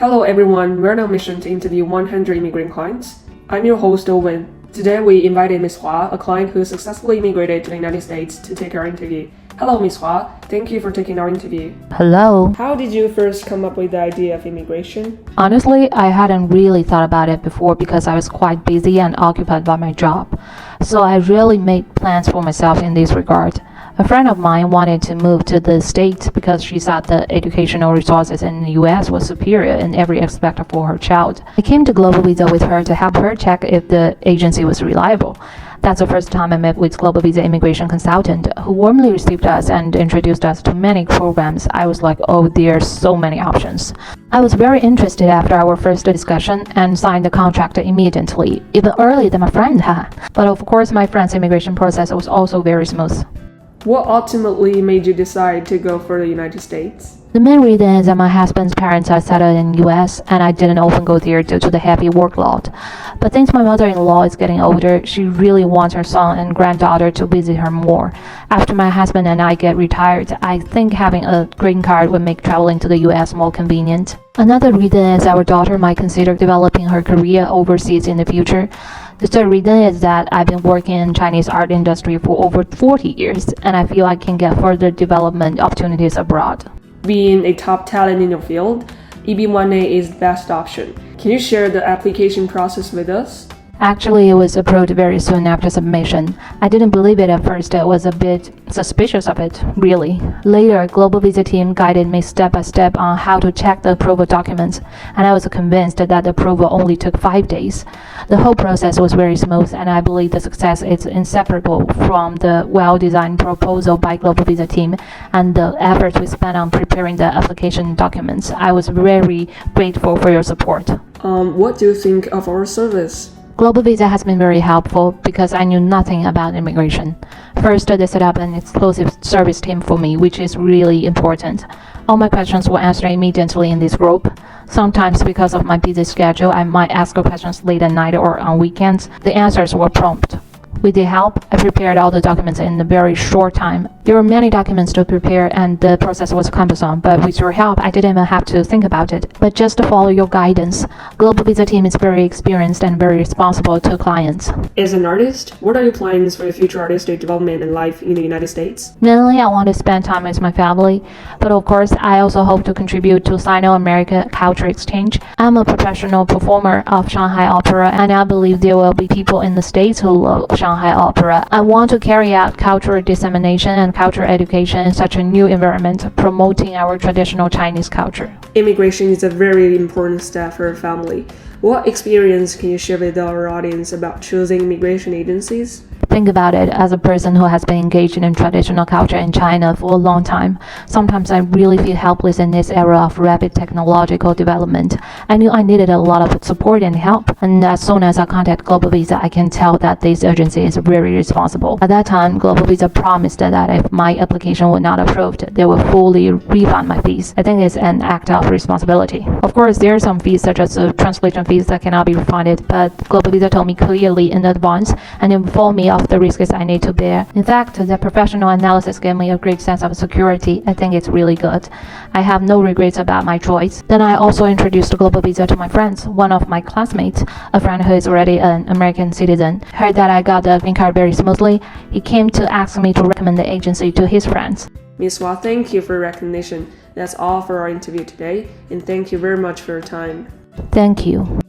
Hello everyone, we're on a mission to interview 100 immigrant clients. I'm your host Owen. Today we invited Ms. Hua, a client who successfully immigrated to the United States, to take our interview. Hello Ms. Hua, thank you for taking our interview. Hello. How did you first come up with the idea of immigration? Honestly, I hadn't really thought about it before because I was quite busy and occupied by my job. So I really made plans for myself in this regard. A friend of mine wanted to move to the States because she thought the educational resources in the US was superior in every aspect for her child. I came to Globevisa with her to help her check if the agency was reliable. That's the first time I met with Globevisa immigration consultant, who warmly received us and introduced us to many programs. I was like, oh, there are so many options. I was very interested after our first discussion and signed the contract immediately, even earlier than my friend had. But of course, my friend's immigration process was also very smooth. What ultimately made you decide to go for the United States? The main reason is that my husband's parents are settled in the US and I didn't often go there due to the heavy workload. But since my mother-in-law is getting older, she really wants her son and granddaughter to visit her more. After my husband and I get retired, I think having a green card would make traveling to the US more convenient. Another reason is our daughter might consider developing her career overseas in the future. The third reason is that I've been working in Chinese art industry for over 40 years and I feel I can get further development opportunities abroad. Being a top talent in your field, EB1A is the best option. Can you share the application process with us? Actually, it was approved very soon after submission. I didn't believe it at first. I was a bit suspicious of it, really. Later, Globevisa team guided me step by step on how to check the approval documents, and I was convinced that the approval only took 5 days. The whole process was very smooth, and I believe the success is inseparable from the well-designed proposal by Globevisa team and the efforts we spent on preparing the application documents. I was very grateful for your support. What do you think of our service? Globevisa has been very helpful because I knew nothing about immigration. First, they set up an exclusive service team for me, which is really important. All my questions were answered immediately in this group. Sometimes, because of my busy schedule, I might ask questions late at night or on weekends. The answers were prompt. With their help, I prepared all the documents in a very short time. There were many documents to prepare and the process was cumbersome, but with your help, I didn't even have to think about it, but just to follow your guidance. Globevisa team is very experienced and very responsible to clients. As an artist, what are your plans for your future artistic development and life in the United States? Mainly, I want to spend time with my family, but of course, I also hope to contribute to Sino-American culture exchange. I'm a professional performer of Shanghai Opera, and I believe there will be people in the States who love Shanghai Opera. I want to carry out cultural dissemination and cultural education in such a new environment, promoting our traditional Chinese culture. Immigration is a very important step for a family. What experience can you share with our audience about choosing immigration agencies? Think about it as a person who has been engaged in traditional culture in China for a long time. Sometimes I really feel helpless in this era of rapid technological development. I knew I needed a lot of support and help, and as soon as I contact Globevisa, I can tell that this agency is very responsible. At that time, Globevisa promised that if my application were not approved, they will fully refund my fees. I think it's an act of responsibility. Of course, there are some fees such as translation fees that cannot be refunded, but Globevisa told me clearly in advance and informed me of the risks I need to bear. In fact, the professional analysis gave me a great sense of security. I think it's really good. I have no regrets about my choice. Then I also introduced Globevisa to my friends. One of my classmates, a friend who is already an American citizen, heard that I got the green card very smoothly. He came to ask me to recommend the agency to his friends. Ms. Hua, thank you for recognition. That's all for our interview today, and thank you very much for your time. Thank you.